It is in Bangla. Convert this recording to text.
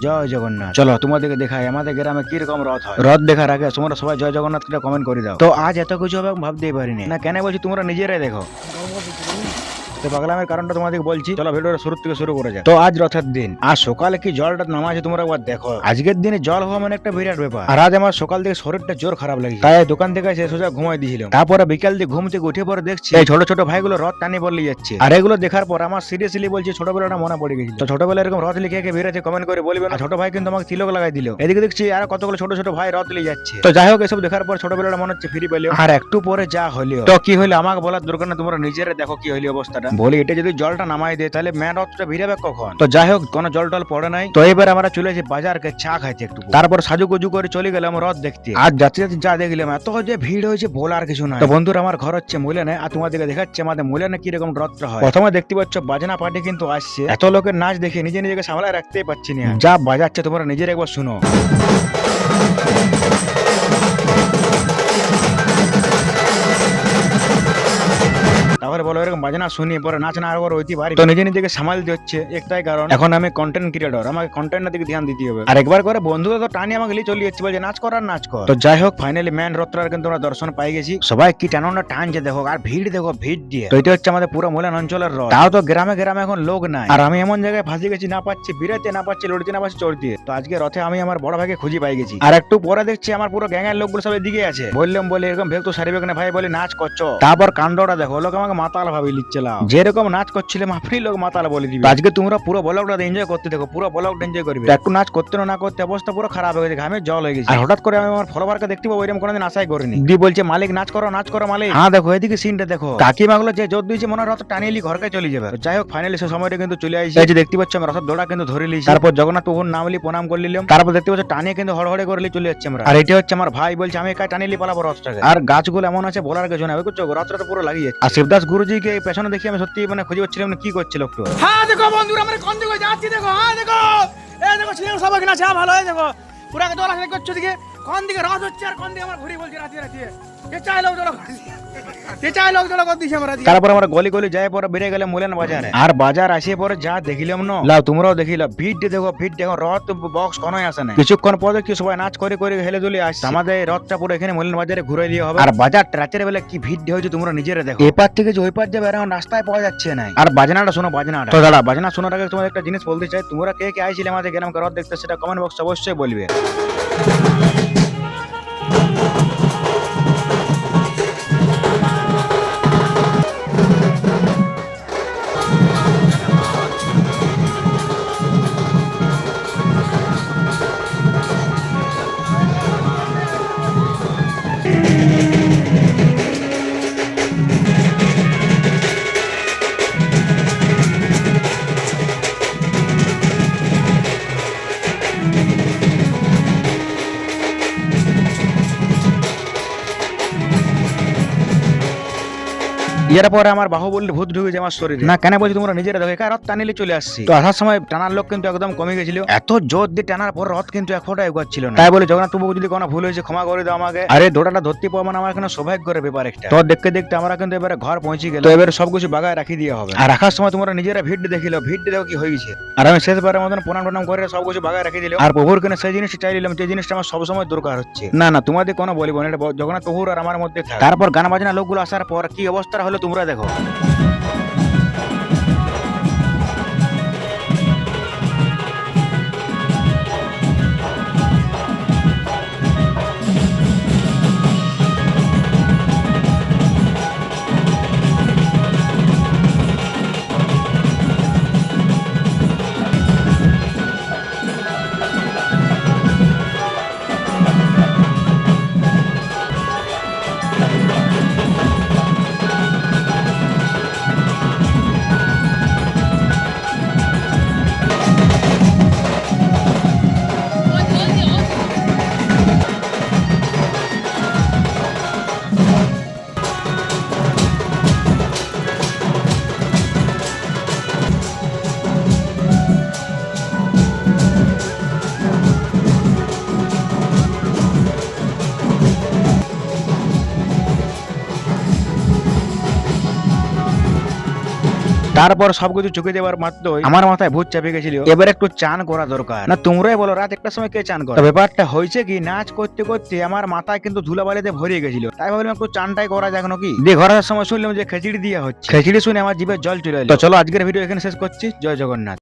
জয় জগন্নাথ। চলো তোমাদেরকে দেখাই আমাদের গ্রামে কিরকম রথ হয়। রথ দেখার আগে তোমরা সবাই জয় জগন্নাথ কমেন্ট করে দাও। তো আজ এত কিছু হবে ভাবতেই পারিনি না, কেন বলছি তোমরা নিজেরাই দেখো। তো পাগলামের কারণটা তোমাদেরকে বলছি, চলো ভিডিওটা শুরু থেকে শুরু করে যাক। তো আজ রথের দিন, আজ সকালে কি জলটা নামাছে তোমরা একবার দেখো। আজকের দিনে জল হওয়া মানে একটা বিরাট ব্যাপার। আর আজ আমার সকাল থেকে শরীরটা জোর খারাপ লাগছে, তাই দোকান থেকে এসে সোজা ঘুমাই দিয়েছিলাম। তারপরে বিকাল দিয়ে ঘুম থেকে উঠে পরে দেখছি এই ছোট ছোট ভাইগুলো রথ টানি বলে যাচ্ছে। আর এগুলো দেখার পর আমার সিরিয়াসলি বলছি ছোটবেলাটা মনে পড়ে গেছিল। তো ছোটবেলা এরকম রথ লিখে বেরোচ্ছে কমেন্ট করে বলবেন। ছোট ভাই কিন্তু আমাকে তিলক লাগাই দিল। এদিকে দেখছি আর কতগুলো ছোট ছোট ভাই রথ লিয়ে যাচ্ছে। তো যাই হোক, এসব দেখার পর ছোটবেলাটা মনে হচ্ছে ফিরে পেলো। আর একটু পরে যা হলো, তো কি হলো আমাকে বলার দরকার না, তোমরা নিজেরা দেখো কি হলো অবস্থাটা। বলি এটা যদি জলটা নামাই দেয় তাহলে মেন রথটা ভিড়াবে কখন। তো যাই হোক, কোনো জল টল পড়ে নাই। তো এবার আমরা চলে এসেছি বাজারকে চা খাইতে একটু। তারপর সাজুগুজু করে চলে গেলাম রথ দেখতে। আর যাতে যাতে যা দেখলাম এত যে ভিড় হয়েছে বলার কিছু নাই। তো বন্ধুরা, আমার ঘর হচ্ছে মুলেনে, আর তোমাদেরকে দেখাচ্ছে আমাদের মুলেনে কিরকম রথটা হয়। প্রথমে দেখতে পাচ্ছ বাজনা পার্টি কিন্তু আসছে। এত লোকের নাচ দেখে নিজেকে সামলায় রাখতেই পারছি না, যা বাজাচ্ছে তোমরা নিজের একবার শুনো। তারপরে বলো এরকম বাজনা শুনি পরে নাচ না আর হইতে পারি। তো নিজেকে সামালতে হচ্ছে, একটাই কারণ এখন আমি কন্টেন্ট ক্রিয়েটর, আমাকে কন্টেন্টের দিকে ধ্যান দিতে হবে। আর একবার করে বন্ধুরা তো টানি আমাকে লিয়ে চলে যাচ্ছে, বলছে নাচ কর আর নাচ কর। তো যাই হোক, ফাইনালি ম্যান রথটার কিন্তু আমরা দর্শন পাই গেছি। সবাই কি টানা টানছে দেখো, আর ভিড় দেখো, ভিড় দিয়ে। তো এটা হচ্ছে আমাদের পুরো মুলান অঞ্চলের রথ। তাও তো গ্রামে গ্রামে এখন লোক নাই, আর আমি এমন জায়গায় ফাঁসি গেছি, না পাচ্ছি বিরাতে, না পাচ্ছি লড়তে, না পাচ্ছি চড়তে। তো আজকে রথে আমি আমার বড় ভাইকে খুঁজে পাই গেছি। আর একটু পরে দেখছি আমার পুরো গ্যাংয়ের লোকগুলো সব এদিকে আছে। বললাম বলে এরকম ভেব তো সারিবে না ভাই, বলে নাচ করছো। তারপর কাণ্ডটা দেখো, লোক আমাকে মাতাল ভাবে লিখছিলাম, যেরকম নাচ করছিলাম আপনি লোক মাতাল বলে দিবে। আজকে তোমরা পুরো ব্লগটা এনজয় করতে দেখো, পুরো ব্লগটা এনজয় করবে। একটু নাচ করতে না করতে অবস্থা পুরো খারাপ হয়ে গেছে, ঘামে জল হয়ে গেছে। আর হঠাৎ করে আমি আমার ফলোয়ারকে দেখতে পাবো এরকম কোনোদিন আশাই করিনি। দি বলছে মালিক নাচ করো মালিক। হ্যাঁ দেখো এদিকে সিনটা দেখো, কাকিমাগুলো যে জোর দিয়েছে মনে হয় রথ টানিয়ে ঘরকে চলে যাবে। যাই হোক, ফাইনালি সে সময়টা কিন্তু চলে আসছে। এই যে দেখতে পাচ্ছি আমরা রথের দৌড়া কিন্তু ধরে লিছি। তারপর জগন্নাথ প্রভুর নাম লি প্রণাম করে নিলাম। তারপর দেখতে পাচ্ছি টানিয়ে কিন্তু হড়হড়ে করে চলে যাচ্ছে আমরা। আর এটা হচ্ছে আমার ভাই, বলছে আমি একা টানিয়ে পালাবো রথটাকে। আর গাছগুলো এমন আছে বলার কিছু না, রথটা তো পুরো লাগিয়ে যাচ্ছে। আর শিবদাস গুরুজিকে পেছনে দেখি আমি সত্যি মানে খুঁজে পাচ্ছিলাম না কি করছিল একটু। হ্যাঁ দেখো বন্ধুরা, আমরা কোন দিকে যাচ্ছি দেখো। হ্যাঁ দেখো, এই দেখো ছেলে সবাই কিনা চা ভালো হয় দেখো, পুরা দোলা খেলা করছো দিকে কোন দিকে রথ হচ্ছে আর কোন দিকে আমার ঘুরি বলছে রাতে রাতে। তারপর আমরা গলি গলি যাই পরে বেরিয়ে গেলাম মুলান বাজারে। আর বাজার আসিয়ে পরে যা দেখিলাম না, লাও তোমরাও দেখিলা, ভিড় দেখো, ভিড় দেখো, রথ বক্স কোনোই আসে না। কিছুক্ষণ পরে কি সবাই নাচ করে করে হেলে দুলে আসছে। আমাদের রথটা পুরো এখানে মুলান বাজারে ঘুরে দিয়ে হবে। আর বাজার রাতের বেলা কি ভিড় হয়েছে তোমরা নিজেরা দেখো, এপার থেকে যে ওই পার যাবে এখন রাস্তায় পাওয়া যাচ্ছে না। আর বাজনাটা শোনো, বাজনাটা তো দাঁড়া, বাজনা শোনার আগে তোমাদের একটা জিনিস বলতে চাই, তোমরা কে কে আইছিলে আমাদের গ্রামকে রথ দেখতে সেটা কমেন্ট বক্সে অবশ্যই বলবে। এরপরে আমার বাহুবলী ভূত ঢুকেছে আমার শরীরে। না কেন বলছি তোমরা নিজেরা দেখো, রথ টানিলে চলে আসছি। তো আসার সময় টানার লোক কিন্তু একদম কমে গেছিল, এত জোর দিয়ে টানার পর রথ কিন্তু এক ফোঁটা এগোচ্ছিল না। তাই বলে জগন্নাথ প্রভু যদি কোনো ভুল হয়েছে ক্ষমা করে দাও আমাকে। আরে দোড়াটা ধরতে পাবো মানে আমার এখানে সৌভাগ্যের ব্যাপার একটা। তো দেখতে দেখতে আমরা কিন্তু এবারে ঘর পৌঁছে গেল। তো এবারে সবকিছু বাগায় রাখি দিয়ে হবে। আর রাখার সময় তোমরা নিজেরা ভিড় দেখিল, ভিড় দেখো কি হয়ে গেছে। আর আমি শেষবারের মতন প্রণাম করে সবকিছু বাগায় রাখি দিলাম। আর প্রভুর কেন সেই জিনিসটা চাই নিলাম যে জিনিসটা আমার সবসময় দরকার হচ্ছে। না না তোমাদের কোনো বলিব না, এটা জগন্নাথ প্রভুর আর আমার মধ্যে থাকে। তারপর গান বাজনা লোকগুলো আসার পর কি অবস্থা হলো তোমরা দেখো। তারপর সবকিছু চুকে যাওয়ার মাত্রই আমার মাথায় ভূত চাপে গেছিল, এবার একটু চান করা দরকার। না তোমরাই বলো রাত একটার সময় কে চান করে? তো ব্যাপারটা হয়েছে কি, নাচ করতে করতে আমার মাথায় কিন্তু ধুলাবালিতে ভরিয়ে গেছিল, তাই ভাবলাম একটু চানটাই করা যাক নাকি। দিয়ে ঘর আসার সময় শুনলাম যে খিচড়ি দেওয়া হচ্ছে। খিচড়ি শুনে আমার জিভে জল চলে এলো। তো চলো আজকের ভিডিও এখানে শেষ করছি। জয় জগন্নাথ।